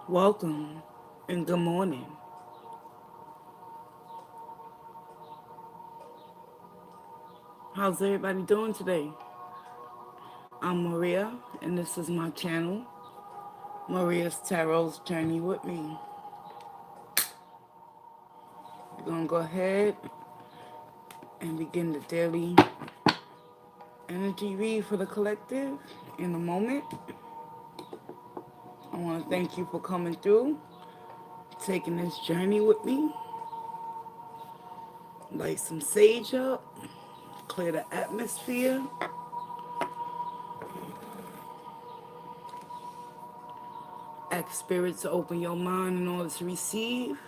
Welcome and good morning. How's everybody doing today? I'm Maria, and this is my channel, Maria's Tarot's Journey with me. We're going to go ahead and begin the daily energy read for the collective in a moment. I want to thank you for coming through, taking this journey with me. Light some sage up, clear the atmosphere. Ask spirit to open your mind in order to receive.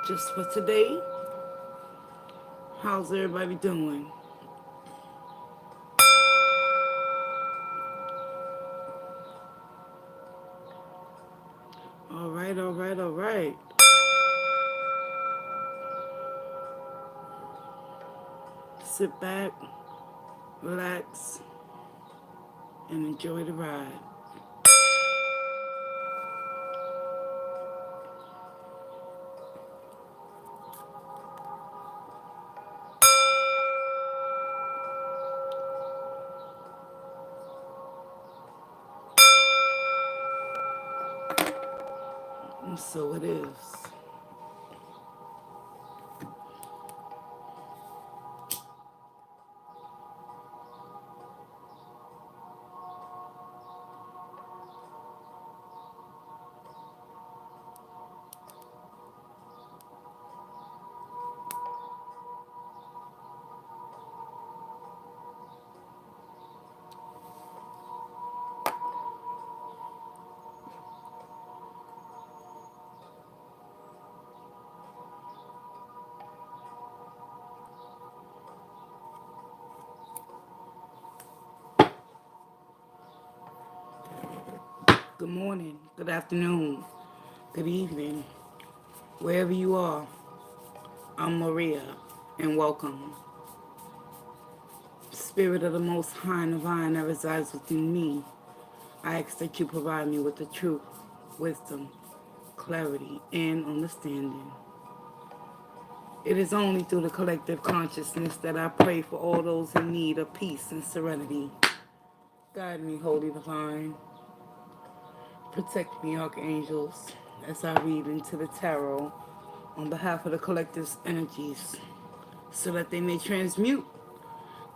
Just for today, how's everybody doing? All right, all right, all right. Sit back, relax, and enjoy the ride. And so it is. Good morning, good afternoon, good evening, wherever you are. I'm Maria, and welcome. Spirit of the Most High and Divine that resides within me, I ask that you provide me with the truth, wisdom, clarity, and understanding. It is only through the collective consciousness that I pray for all those in need of peace and serenity. Guide me, Holy Divine. Protect me, archangels, as I read into the tarot on behalf of the collective's energies, so that they may transmute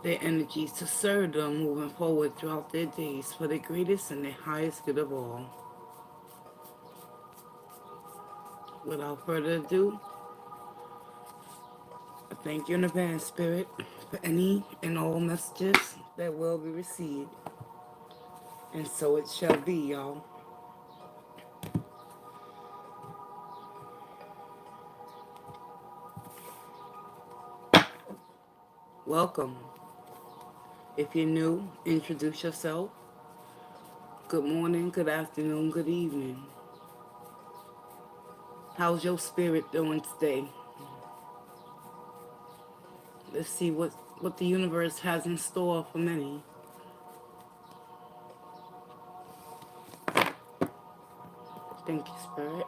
their energies to serve them moving forward throughout their days for the greatest and the highest good of all. Without further ado, I thank you in advance, Spirit, for any and all messages that will be received. And so it shall be, y'all. Welcome. If you're new, introduce yourself. Good morning, good afternoon, good evening. How's your spirit doing today? Let's see what the universe has in store for many. Thank you, Spirit.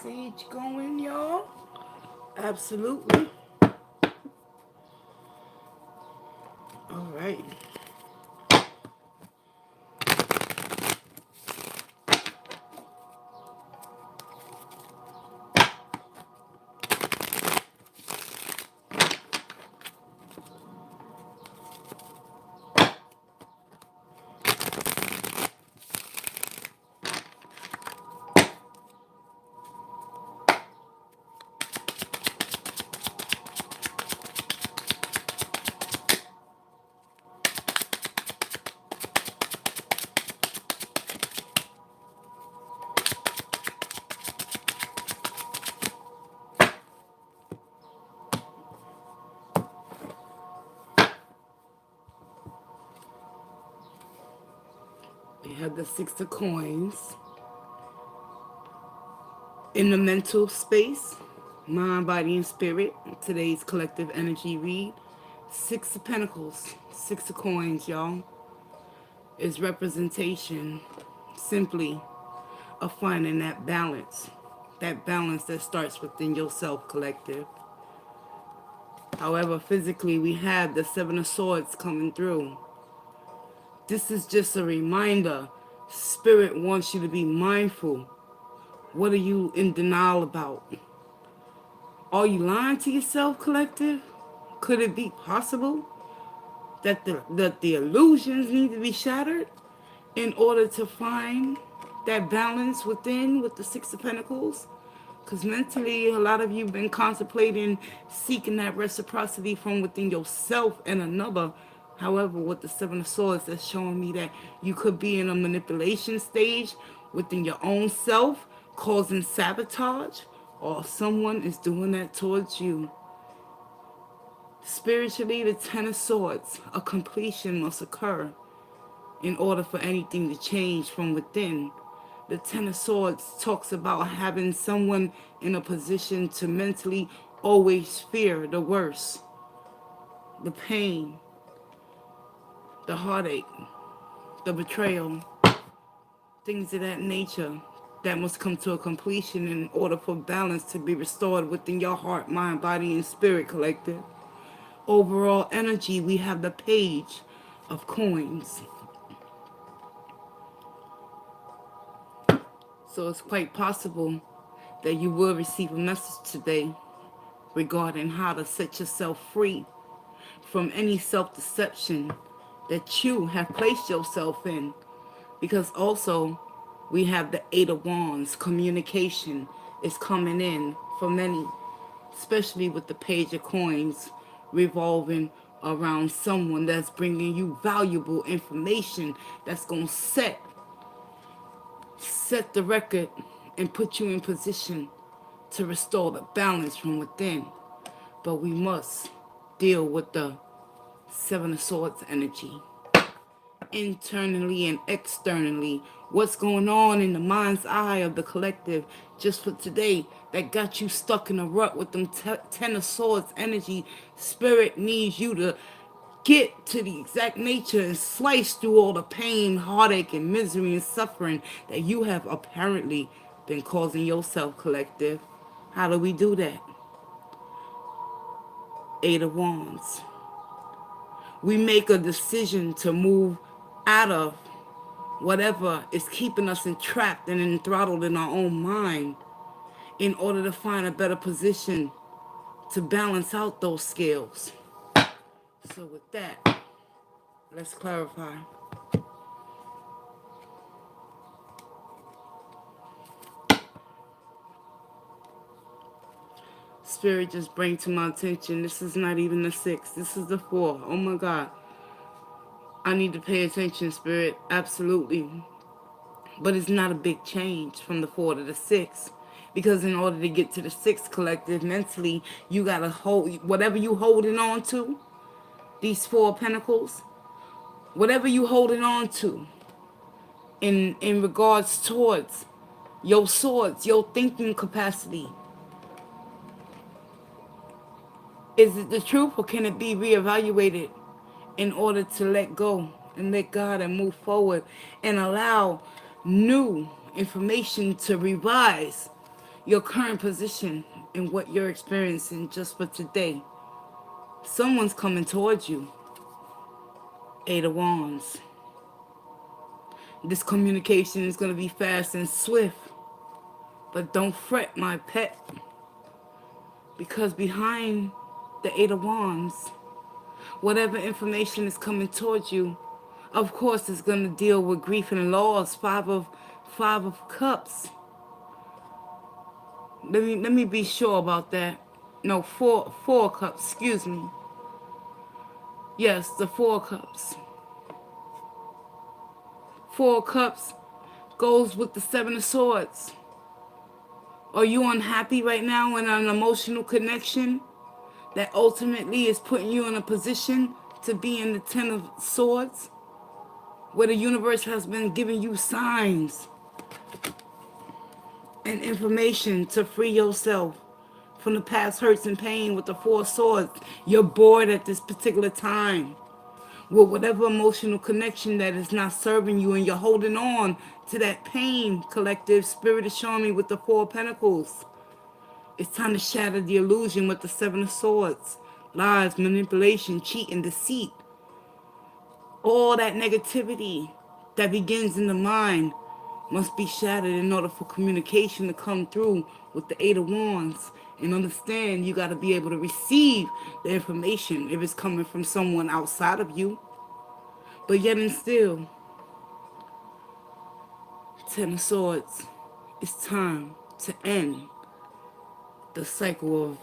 Sage going, y'all. Absolutely. All right. We have the Six of Coins. In the mental space, mind, body, and spirit, today's collective energy read, Six of Pentacles, Six of Coins, y'all, is representation, simply of finding that balance. That balance that starts within yourself, collective. However, physically, we have the Seven of Swords coming through. This is just a reminder. Spirit wants you to be mindful. What are you in denial about? Are you lying to yourself, collective? Could it be possible that the illusions need to be shattered in order to find that balance within with the Six of Pentacles? Because mentally, a lot of you have been contemplating seeking that reciprocity from within yourself and another. However, with the Seven of Swords, that's showing me that you could be in a manipulation stage within your own self, causing sabotage, or someone is doing that towards you. Spiritually, the Ten of Swords, a completion must occur in order for anything to change from within. The Ten of Swords talks about having someone in a position to mentally always fear the worst, the pain, the heartache, the betrayal, things of that nature that must come to a completion in order for balance to be restored within your heart, mind, body, and spirit, collective. Overall energy, we have the Page of Coins. So it's quite possible that you will receive a message today regarding how to set yourself free from any self-deception that you have placed yourself in. Because also, we have the Eight of Wands. Communication is coming in for many, especially with the Page of Coins revolving around someone that's bringing you valuable information that's going to set the record and put you in position to restore the balance from within. But we must deal with the Seven of Swords energy. Internally and externally, what's going on in the mind's eye of the collective just for today that got you stuck in a rut with them Ten of Swords energy. Spirit needs you to get to the exact nature and slice through all the pain, heartache, and misery and suffering that you have apparently been causing yourself, collective. How do we do that? Eight of Wands. We make a decision to move out of whatever is keeping us entrapped and enthralled in our own mind in order to find a better position to balance out those scales. So with that, let's clarify. Spirit just bring to my attention, this is not even the 6, this is the 4. Oh my God. I need to pay attention, Spirit, absolutely. But it's not a big change from the 4 to the 6. Because in order to get to the 6, collective, mentally, you got to hold, whatever you holding on to, these 4 pentacles, whatever you holding on to in regards towards your swords, your thinking capacity, is it the truth or can it be reevaluated in order to let go and let God and move forward and allow new information to revise your current position and what you're experiencing just for today? Someone's coming towards you. Eight of Wands. This communication is going to be fast and swift. But don't fret, my pet. Because behind the Eight of Wands, whatever information is coming towards you, of course, it's going to deal with grief and loss. Five of Cups. Let me be sure about that. No, four cups. Excuse me. Yes, the 4 cups. 4 cups goes with the 7 of Swords. Are you unhappy right now in an emotional connection that ultimately is putting you in a position to be in the 10 of Swords, where the universe has been giving you signs and information to free yourself from the past hurts and pain with the 4 swords? You're bored at this particular time. with whatever emotional connection that is not serving you, and you're holding on to that pain. Collective spirit is showing me with the Four of Pentacles. It's time to shatter the illusion with the Seven of Swords. Lies, manipulation, cheat, and deceit. All that negativity that begins in the mind must be shattered in order for communication to come through with the Eight of Wands. And understand, you got to be able to receive the information if it's coming from someone outside of you. But yet and still, Ten of Swords, it's time to end the cycle of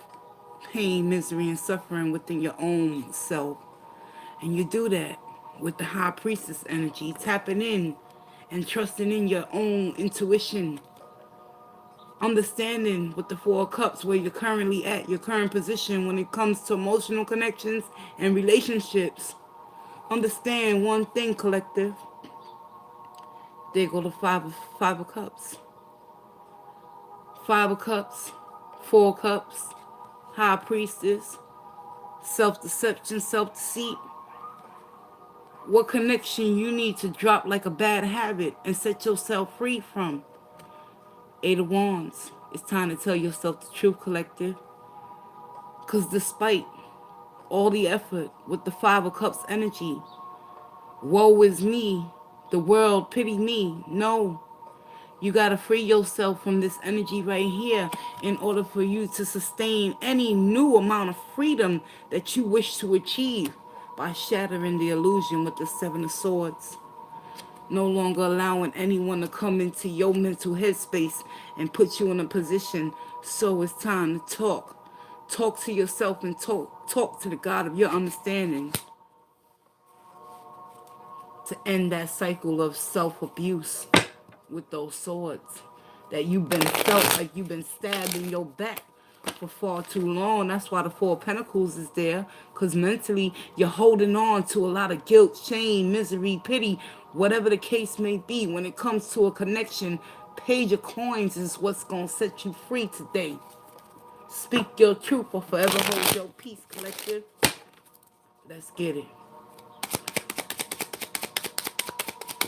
pain, misery, and suffering within your own self. And you do that with the High Priestess energy, tapping in and trusting in your own intuition. Understanding with the Four of Cups where you're currently at, your current position when it comes to emotional connections and relationships. Understand one thing, collective. There go the five of Cups. Five of Cups, Four of Cups, High Priestess, self-deception, self-deceit. What connection you need to drop like a bad habit and set yourself free from? Eight of Wands. It's time to tell yourself the truth, collective. Because despite all the effort with the Five of Cups energy, woe is me, the world pity me. No, you got to free yourself from this energy right here in order for you to sustain any new amount of freedom that you wish to achieve by shattering the illusion with the Seven of Swords. No longer allowing anyone to come into your mental headspace and put you in a position. So it's time to talk. Talk to yourself and talk to the God of your understanding to end that cycle of self-abuse with those swords that you've been felt like you've been stabbed in your back for far too long. That's why the Four of Pentacles is there, because mentally you're holding on to a lot of guilt, shame, misery, pity, whatever the case may be. When it comes to a connection, Page of Coins is what's going to set you free today. Speak your truth or forever hold your peace, collective. Let's get it.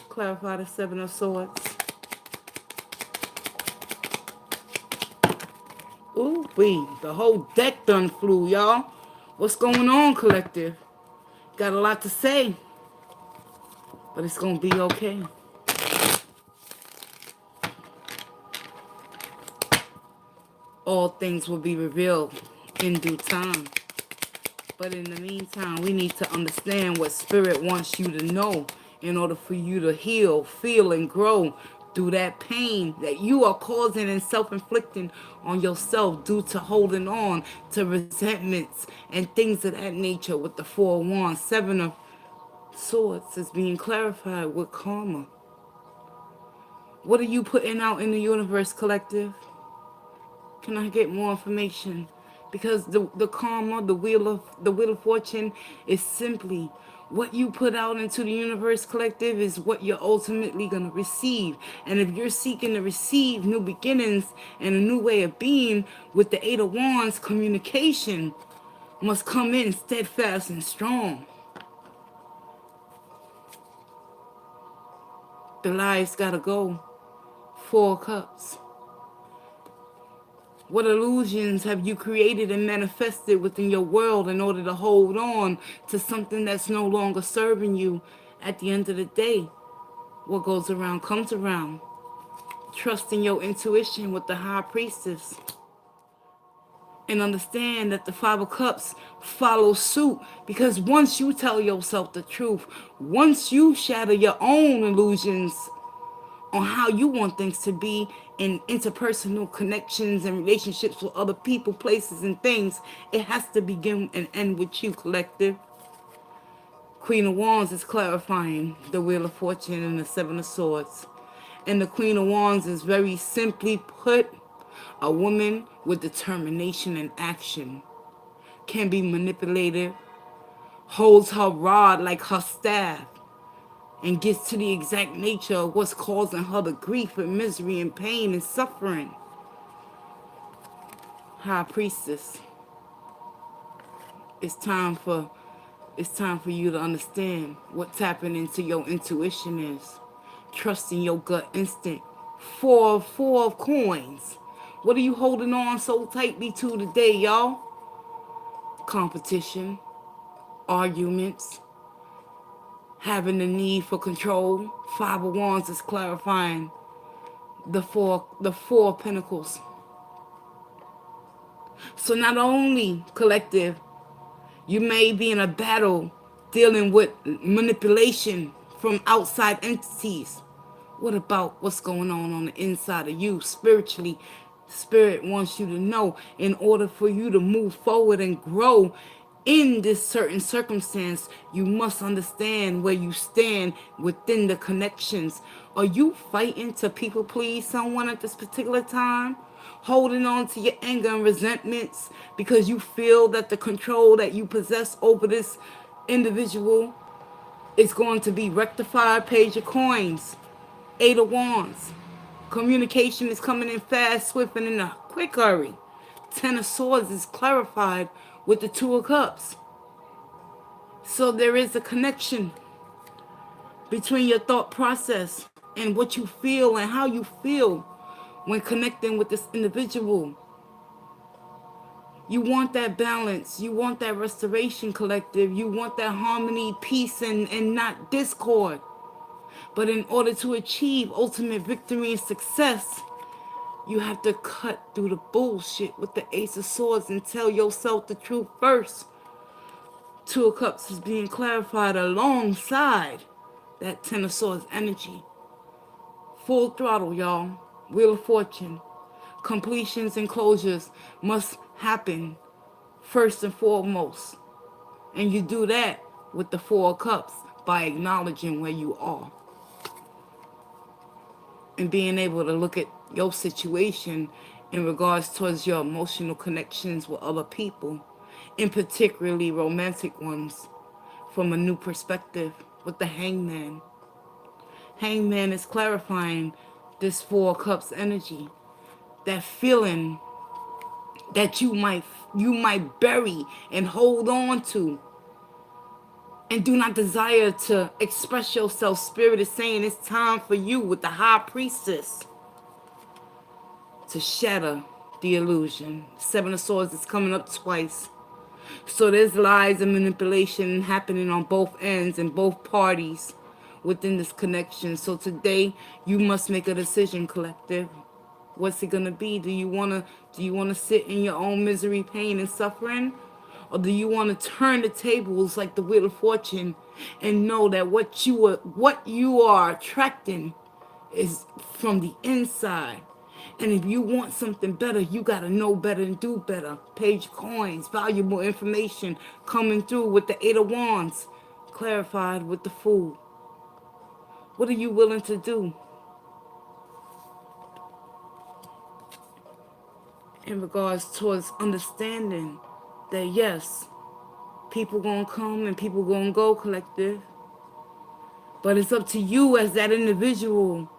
Clarify the Seven of Swords. Ooh, wee. The whole deck done flew, y'all. What's going on, collective? Got a lot to say, but it's going to be okay. All things will be revealed in due time. But in the meantime, we need to understand what Spirit wants you to know in order for you to heal, feel, and grow through that pain that you are causing and self-inflicting on yourself due to holding on to resentments and things of that nature with the Four of Wands. Seven of Swords is being clarified with karma. What are you putting out in the universe, collective? Can I get more information? Because the karma, the wheel of fortune is simply what you put out into the universe, collective, is what you're ultimately going to receive. And if you're seeking to receive new beginnings and a new way of being with the Eight of Wands, communication must come in steadfast and strong. The lies got to go. Four of Cups. What illusions have you created and manifested within your world in order to hold on to something that's no longer serving you? At the end of the day, what goes around comes around. Trust in your intuition with the High Priestess. And understand that the Five of Cups follow suit, because once you tell yourself the truth, once you shatter your own illusions on how you want things to be in interpersonal connections and relationships with other people, places, and things, it has to begin and end with you, collective. Queen of Wands is clarifying the Wheel of Fortune and the Seven of Swords. And the Queen of Wands is very simply put, a woman with determination and action. Can be manipulated, holds her rod like her staff, and gets to the exact nature of what's causing her the grief and misery and pain and suffering. High Priestess. It's time It's time for you to understand what tapping into your intuition is. Trusting your gut instinct. Four of coins. What are you holding on so tightly to today, y'all? Competition, arguments, having the need for control. Five of Wands is clarifying the four of Pentacles. So not only, collective, you may be in a battle dealing with manipulation from outside entities. What about what's going on the inside of you spiritually? Spirit wants you to know, in order for you to move forward and grow in this certain circumstance, you must understand where you stand within the connections. Are you fighting to people please someone at this particular time? Holding on to your anger and resentments because you feel that the control that you possess over this individual is going to be rectified? Page of coins, Eight of Wands. Communication is coming in fast, swift, and in a quick hurry. Ten of Swords is clarified with the Two of Cups. So there is a connection between your thought process and what you feel and how you feel when connecting with this individual. You want that balance. You want that restoration, collective. You want that harmony, peace, and not discord. But in order to achieve ultimate victory and success, you have to cut through the bullshit with the Ace of Swords and tell yourself the truth first. Two of Cups is being clarified alongside that Ten of Swords energy. Full throttle, y'all. Wheel of Fortune. Completions and closures must happen first and foremost. And you do that with the Four of Cups by acknowledging where you are. And being able to look at your situation in regards towards your emotional connections with other people, and particularly romantic ones, from a new perspective with the Hangman. Hangman is clarifying this Four of Cups energy. That feeling that you might bury and hold on to and do not desire to express yourself. Spirit is saying it's time for you with the High Priestess to shatter the illusion. Seven of Swords is coming up twice. So there's lies and manipulation happening on both ends and both parties within this connection. So today you must make a decision, collective. What's it gonna be? Do you wanna sit in your own misery, pain, and suffering? Or do you want to turn the tables like the Wheel of Fortune and know that what you are attracting is from the inside? And if you want something better, you got to know better and do better. Page of Coins, valuable information coming through with the Eight of Wands, clarified with the Fool. What are you willing to do in regards towards understanding that yes, people gonna come and people gonna go, collective. But it's up to you as that individual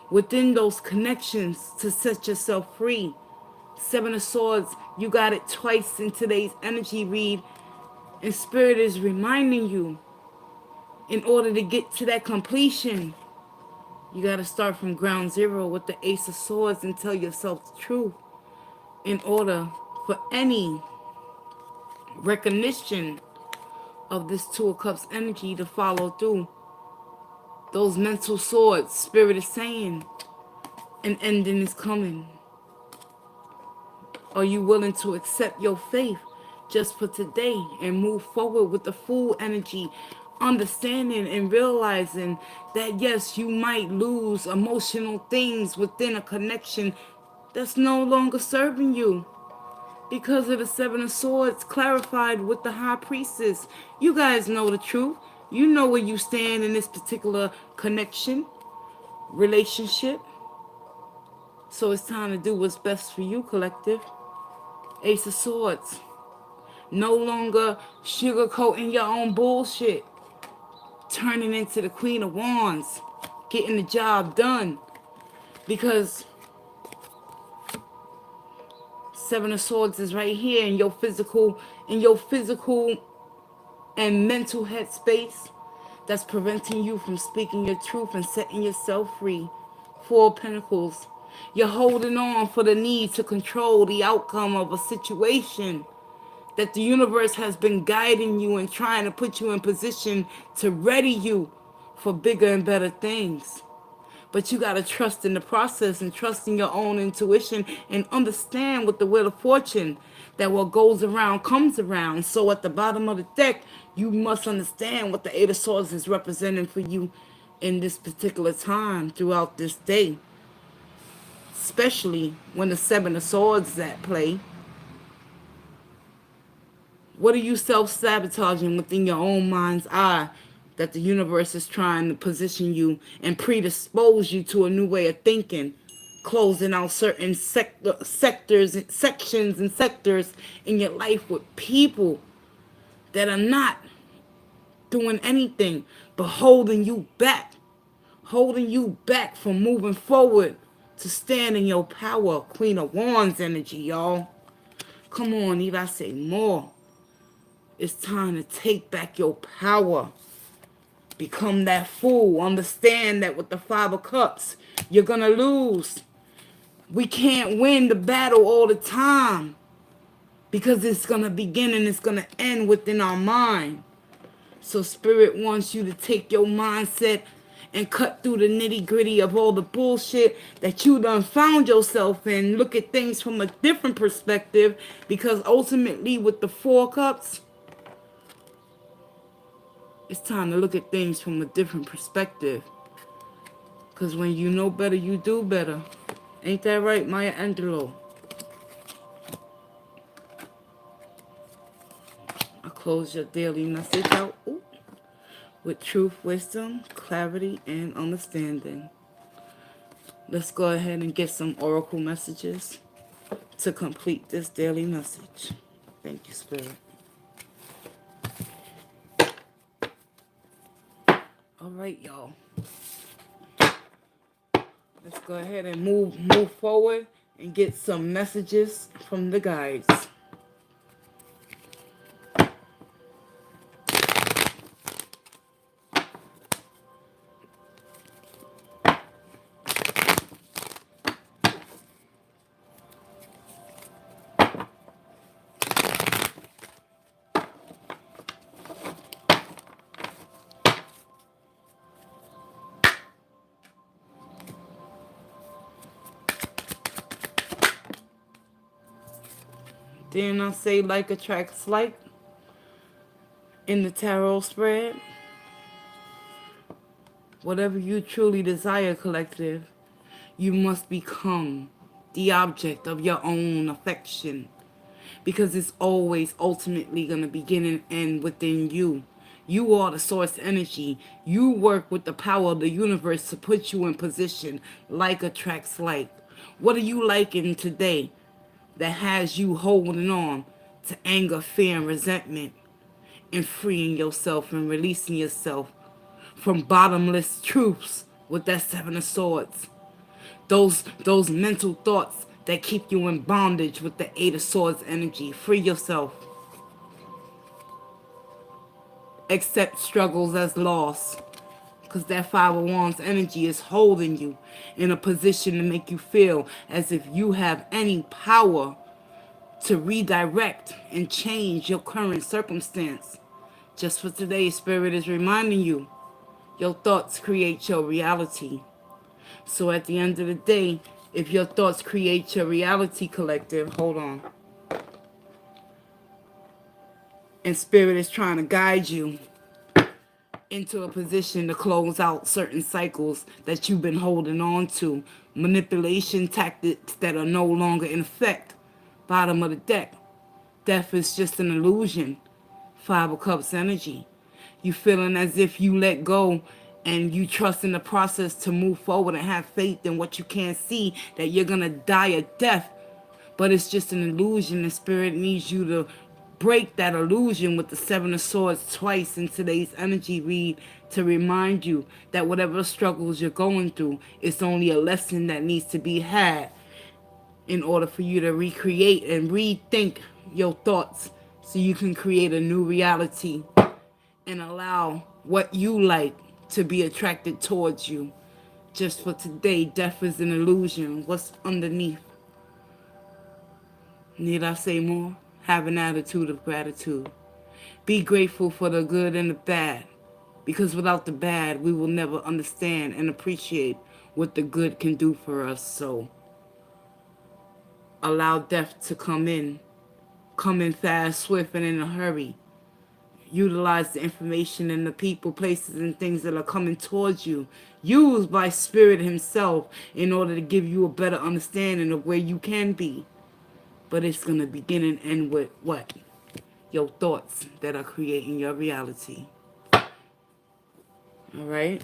within those connections to set yourself free. Seven of Swords, you got it twice in today's energy read. And Spirit is reminding you, in order to get to that completion, you got to start from ground zero with the Ace of Swords and tell yourself the truth. In order for any recognition of this Two of Cups energy to follow through, those mental swords, Spirit is saying, an ending is coming. Are you willing to accept your faith just for today and move forward with the full energy, understanding and realizing that yes, you might lose emotional things within a connection that's no longer serving you? Because of the Seven of Swords clarified with the High Priestess. You guys know the truth. You know where you stand in this particular connection, relationship. So it's time to do what's best for you, collective. Ace of Swords. No longer sugarcoating your own bullshit. Turning into the Queen of Wands. Getting the job done. Because Seven of Swords is right here in your physical and mental headspace that's preventing you from speaking your truth and setting yourself free. Four of Pentacles. You're holding on for the need to control the outcome of a situation that the universe has been guiding you and trying to put you in position to ready you for bigger and better things. But you got to trust in the process and trust in your own intuition and understand with the wheel of fortune that what goes around comes around. So at the bottom of the deck, you must understand what the Eight of Swords is representing for you in this particular time throughout this day. Especially when the Seven of Swords is at play. What are you self-sabotaging within your own mind's eye that the universe is trying to position you and predispose you to a new way of thinking, closing out certain sectors, sections and sectors in your life with people that are not doing anything but holding you back from moving forward to stand in your power. Queen of Wands energy, y'all. Come on, need I say more? It's time to take back your power. Become that fool. Understand that with the Five of Cups, you're going to lose. We can't win the battle all the time because it's going to begin and it's going to end within our mind. So Spirit wants you to take your mindset and cut through the nitty-gritty of all the bullshit that you done found yourself in. Look at things from a different perspective, because ultimately with the Four Cups, it's time to look at things from a different perspective. Because when you know better, you do better. Ain't that right, Maya Angelou? I close your daily message out with truth, wisdom, clarity, and understanding. Let's go ahead and get some oracle messages to complete this daily message. Thank you, Spirit. All right, y'all. Let's go ahead and move forward and get some messages from the guides. Didn't I say like attracts like in the tarot spread? Whatever you truly desire, collective, you must become the object of your own affection, because it's always ultimately going to begin and end within you. You are the source energy. You work with the power of the universe to put you in position. Like attracts like. What are you liking today that has you holding on to anger, fear, and resentment, and freeing yourself and releasing yourself from bottomless truths with that Seven of Swords? Those mental thoughts that keep you in bondage with the Eight of Swords energy. Free yourself. Accept struggles as loss, because that Five of Wands energy is holding you in a position to make you feel as if you have any power to redirect and change your current circumstance. Just for today, Spirit is reminding you, your thoughts create your reality. So at the end of the day, if your thoughts create your reality, collective, hold on. And Spirit is trying to guide you into a position to close out certain cycles that you've been holding on to. Manipulation tactics that are no longer in effect. Bottom of the deck. Death is just an illusion. Five of Cups energy. You feeling as if you let go and you trust in the process to move forward and have faith in what you can't see, that you're going to die a death. But it's just an illusion, and Spirit needs you to break that illusion with the Seven of Swords twice in today's energy read, to remind you that whatever struggles you're going through, it's only a lesson that needs to be had in order for you to recreate and rethink your thoughts so you can create a new reality and allow what you like to be attracted towards you. Just for today, death is an illusion. What's underneath? Need I say more? Have an attitude of gratitude. Be grateful for the good and the bad. Because without the bad, we will never understand and appreciate what the good can do for us. So allow death to come in. Come in fast, swift, and in a hurry. Utilize the information and the people, places, and things that are coming towards you. Used by Spirit Himself in order to give you a better understanding of where you can be. But it's going to begin and end with what? Your thoughts that are creating your reality. Alright?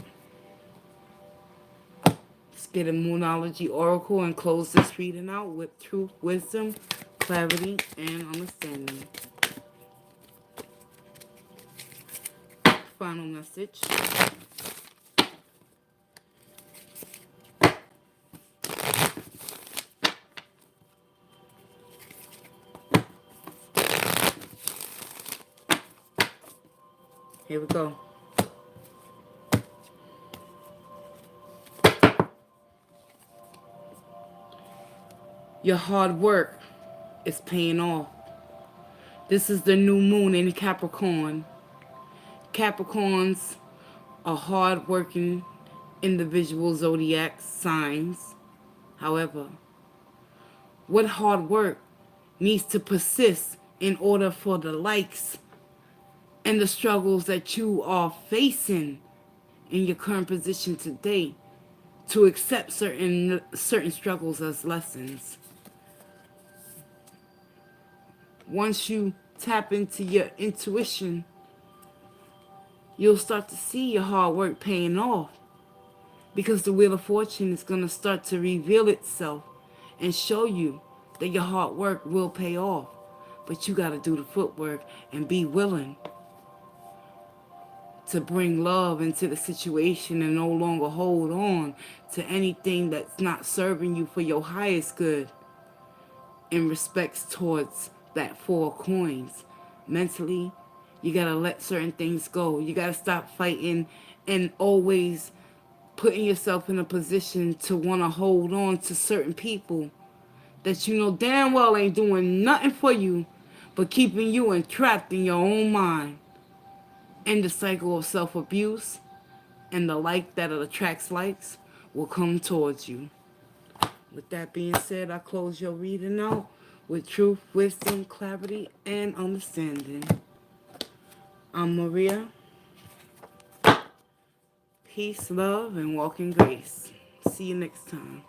Let's get a Moonology Oracle and close this reading out with truth, wisdom, clarity, and understanding. Final message. Here we go. Your hard work is paying off. This is the new moon in Capricorn. Capricorns are hard-working individual zodiac signs. However, what hard work needs to persist in order for the likes and the struggles that you are facing in your current position today to accept certain struggles as lessons. Once you tap into your intuition, you'll start to see your hard work paying off, because the Wheel of Fortune is going to start to reveal itself and show you that your hard work will pay off. But you got to do the footwork and be willing to bring love into the situation and no longer hold on to anything that's not serving you for your highest good in respects towards that 4 coins. Mentally, you got to let certain things go. You got to stop fighting and always putting yourself in a position to want to hold on to certain people that you know damn well ain't doing nothing for you but keeping you entrapped in your own mind. And the cycle of self-abuse and the like that attracts likes will come towards you. With that being said, I close your reading out with truth, wisdom, clarity, and understanding. I'm Maria. Peace, love, and walk in grace. See you next time.